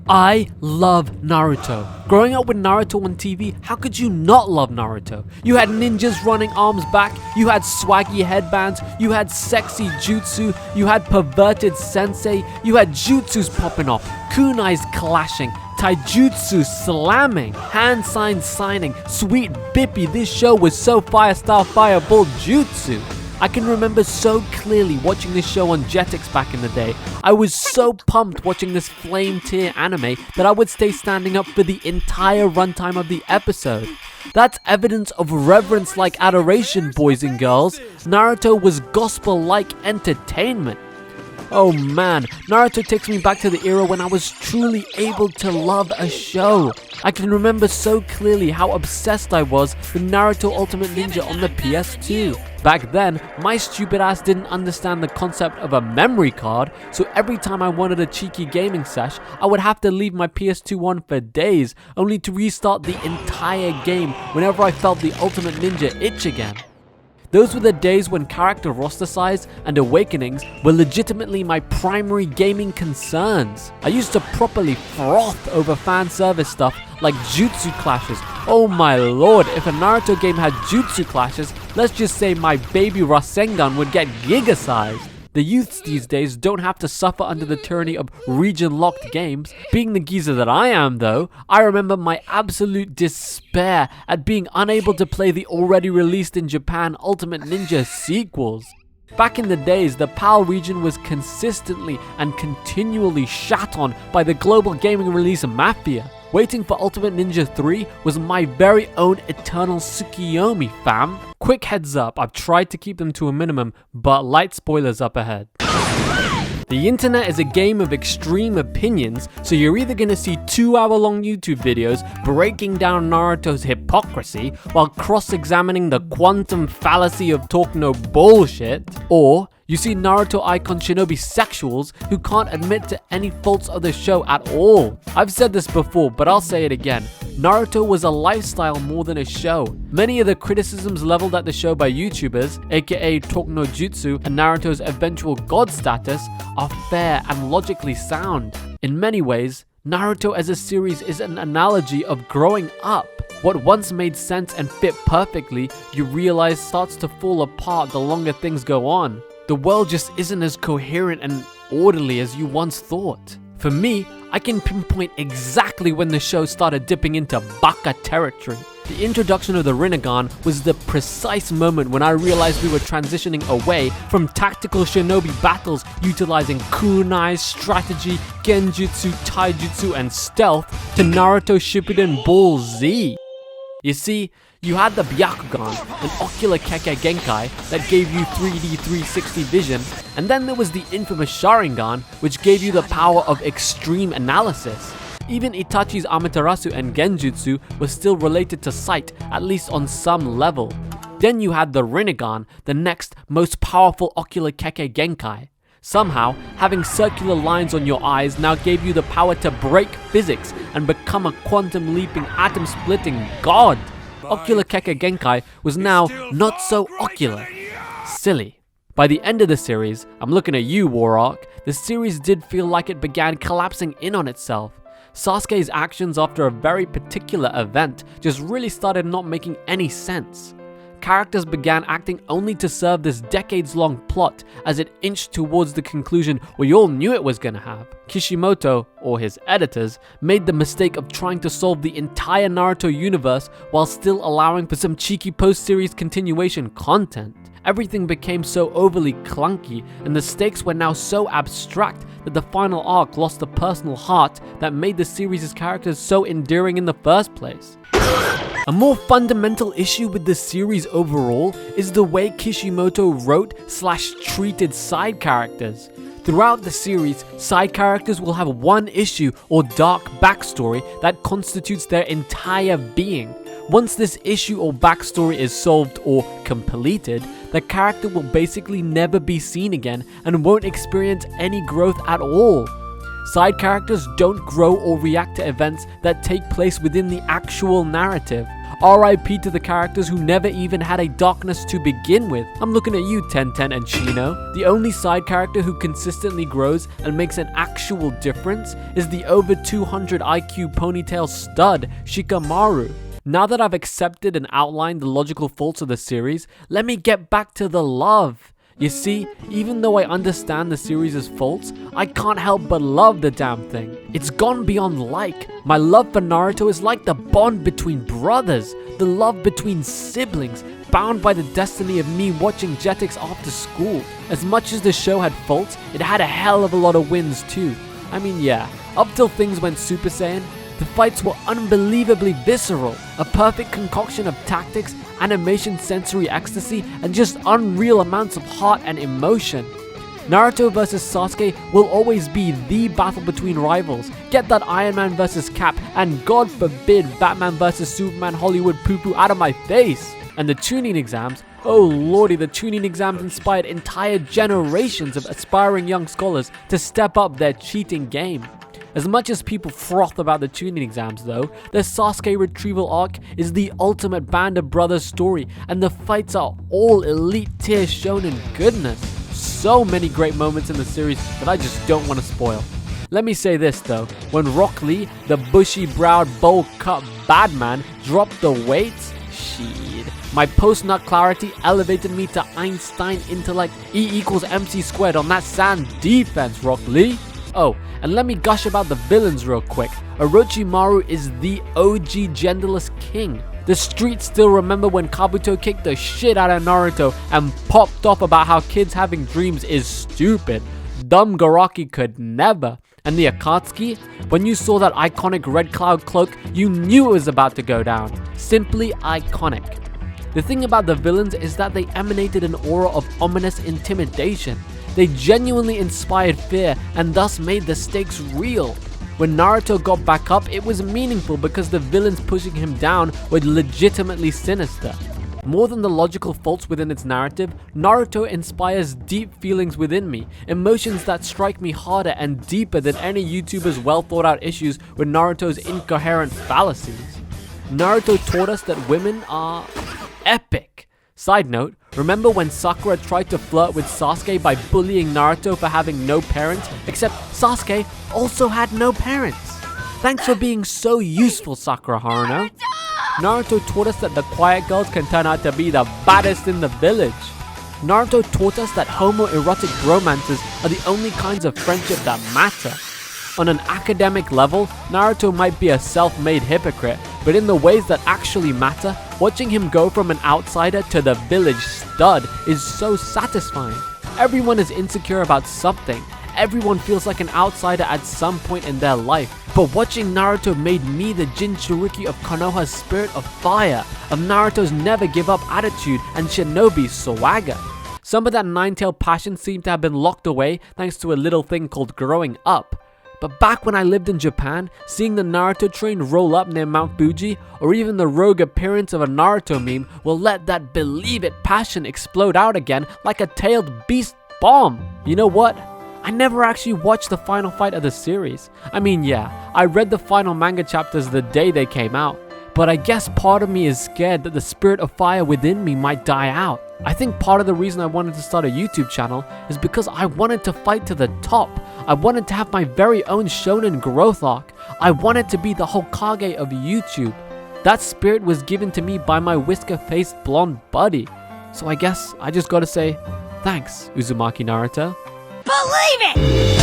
I love Naruto. Growing up with Naruto on TV, how could you not love Naruto? You had ninjas running arms back, you had swaggy headbands, you had sexy jutsu, you had perverted sensei, you had jutsus popping off, kunais clashing, taijutsu slamming, hand signs signing, sweet bippy, this show was so fire style fireball jutsu. I can remember so clearly watching this show on Jetix back in the day. I was so pumped watching this flame tier anime that I would stay standing up for the entire runtime of the episode. That's evidence of reverence like adoration, boys and girls. Naruto was gospel-like entertainment. Oh man, Naruto takes me back to the era when I was truly able to love a show. I can remember so clearly how obsessed I was with Naruto Ultimate Ninja on the PS2. Back then, my stupid ass didn't understand the concept of a memory card, so every time I wanted a cheeky gaming sesh, I would have to leave my PS2 on for days, only to restart the entire game whenever I felt the Ultimate Ninja itch again. Those were the days when character roster size and awakenings were legitimately my primary gaming concerns. I used to properly froth over fan service stuff like jutsu clashes. Oh my lord, if a Naruto game had jutsu clashes, let's just say my baby rasengan would get giga-sized. The youths these days don't have to suffer under the tyranny of region-locked games. Being the geezer that I am though, I remember my absolute despair at being unable to play the already released in Japan Ultimate Ninja sequels. Back in the days, the PAL region was consistently and continually shat on by the global gaming release mafia. Waiting for Ultimate Ninja 3 was my very own eternal Tsukiyomi, fam. Quick heads up, I've tried to keep them to a minimum, but light spoilers up ahead. The internet is a game of extreme opinions, so you're either gonna see 2-hour-long YouTube videos breaking down Naruto's hypocrisy while cross-examining the quantum fallacy of talk no bullshit, or you see Naruto icon shinobi sexuals who can't admit to any faults of the show at all. I've said this before, but I'll say it again. Naruto was a lifestyle more than a show. Many of the criticisms leveled at the show by YouTubers, aka Talk no Jutsu, and Naruto's eventual god status, are fair and logically sound. In many ways, Naruto as a series is an analogy of growing up. What once made sense and fit perfectly, you realize starts to fall apart the longer things go on. The world just isn't as coherent and orderly as you once thought. For me, I can pinpoint exactly when the show started dipping into baka territory. The introduction of the Rinnegan was the precise moment when I realized we were transitioning away from tactical shinobi battles utilizing kunai, strategy, genjutsu, taijutsu, and stealth to Naruto Shippuden Ball Z. You see, you had the byakugan, an ocular keke genkai that gave you 3D 360 vision, and then there was the infamous sharingan, which gave you the power of extreme analysis. Even Itachi's Amaterasu and genjutsu were still related to sight, at least on some level. Then you had the Rinnegan, the next most powerful ocular keke genkai. Somehow, having circular lines on your eyes now gave you the power to break physics and become a quantum leaping, atom splitting god. Ocular Keke Genkai was now not so ocular. Silly. By the end of the series, I'm looking at you, War Arc, the series did feel like it began collapsing in on itself. Sasuke's actions after a very particular event just really started not making any sense. Characters began acting only to serve this decades-long plot as it inched towards the conclusion we all knew it was gonna have. Kishimoto, or his editors, made the mistake of trying to solve the entire Naruto universe while still allowing for some cheeky post-series continuation content. Everything became so overly clunky, and the stakes were now so abstract that the final arc lost the personal heart that made the series' characters so endearing in the first place. A more fundamental issue with the series overall is the way Kishimoto wrote/treated side characters. Throughout the series, side characters will have one issue or dark backstory that constitutes their entire being. Once this issue or backstory is solved or completed, the character will basically never be seen again and won't experience any growth at all. Side characters don't grow or react to events that take place within the actual narrative. RIP to the characters who never even had a darkness to begin with. I'm looking at you, Tenten and Shino. The only side character who consistently grows and makes an actual difference is the over 200 IQ ponytail stud, Shikamaru. Now that I've accepted and outlined the logical faults of the series, let me get back to the love. You see, even though I understand the series' faults, I can't help but love the damn thing. It's gone beyond like. My love for Naruto is like the bond between brothers, the love between siblings, bound by the destiny of me watching Jetix after school. As much as the show had faults, it had a hell of a lot of wins too. I mean, yeah, up till things went Super Saiyan, the fights were unbelievably visceral, a perfect concoction of tactics, animation, sensory ecstasy, and just unreal amounts of heart and emotion. Naruto vs Sasuke will always be the battle between rivals. Get that Iron Man vs Cap, and God forbid Batman vs Superman Hollywood poo-poo out of my face. And the tuning exams, oh lordy, the tuning exams inspired entire generations of aspiring young scholars to step up their cheating game. As much as people froth about the tuning exams though, the Sasuke retrieval arc is the ultimate band of brothers story, and the fights are all elite tier shonen goodness. So many great moments in the series that I just don't want to spoil. Let me say this though, when Rock Lee, the bushy-browed, bowl-cut badman, dropped the weights, shit. My post-nut clarity elevated me to Einstein intellect E=mc² on that sand defense, Rock Lee. Oh, and let me gush about the villains real quick. Orochimaru is the OG genderless king. The streets still remember when Kabuto kicked the shit out of Naruto and popped off about how kids having dreams is stupid. Dumb Garaki could never. And the Akatsuki? When you saw that iconic red cloud cloak, you knew it was about to go down. Simply iconic. The thing about the villains is that they emanated an aura of ominous intimidation. They genuinely inspired fear and thus made the stakes real. When Naruto got back up, it was meaningful because the villains pushing him down were legitimately sinister. More than the logical faults within its narrative, Naruto inspires deep feelings within me, emotions that strike me harder and deeper than any YouTuber's well thought out issues with Naruto's incoherent fallacies. Naruto taught us that women are epic. Side note, remember when Sakura tried to flirt with Sasuke by bullying Naruto for having no parents, except Sasuke also had no parents? Thanks for being so useful, Sakura Haruno. Naruto taught us that the quiet girls can turn out to be the baddest in the village. Naruto taught us that homoerotic romances are the only kinds of friendship that matter. On an academic level, Naruto might be a self-made hypocrite, but in the ways that actually matter, watching him go from an outsider to the village stud is so satisfying. Everyone is insecure about something. Everyone feels like an outsider at some point in their life. But watching Naruto made me the Jinchuriki of Konoha's spirit of fire, of Naruto's never give up attitude and shinobi swagger. Some of that nine-tailed passion seemed to have been locked away thanks to a little thing called growing up. But back when I lived in Japan, seeing the Naruto train roll up near Mount Fuji, or even the rogue appearance of a Naruto meme will let that believe it passion explode out again like a tailed beast bomb. You know what? I never actually watched the final fight of the series. I mean, yeah, I read the final manga chapters the day they came out, but I guess part of me is scared that the spirit of fire within me might die out. I think part of the reason I wanted to start a YouTube channel is because I wanted to fight to the top. I wanted to have my very own shonen growth arc. I wanted to be the Hokage of YouTube. That spirit was given to me by my whisker-faced blonde buddy. So I guess I just gotta say, thanks, Uzumaki Naruto. Believe it!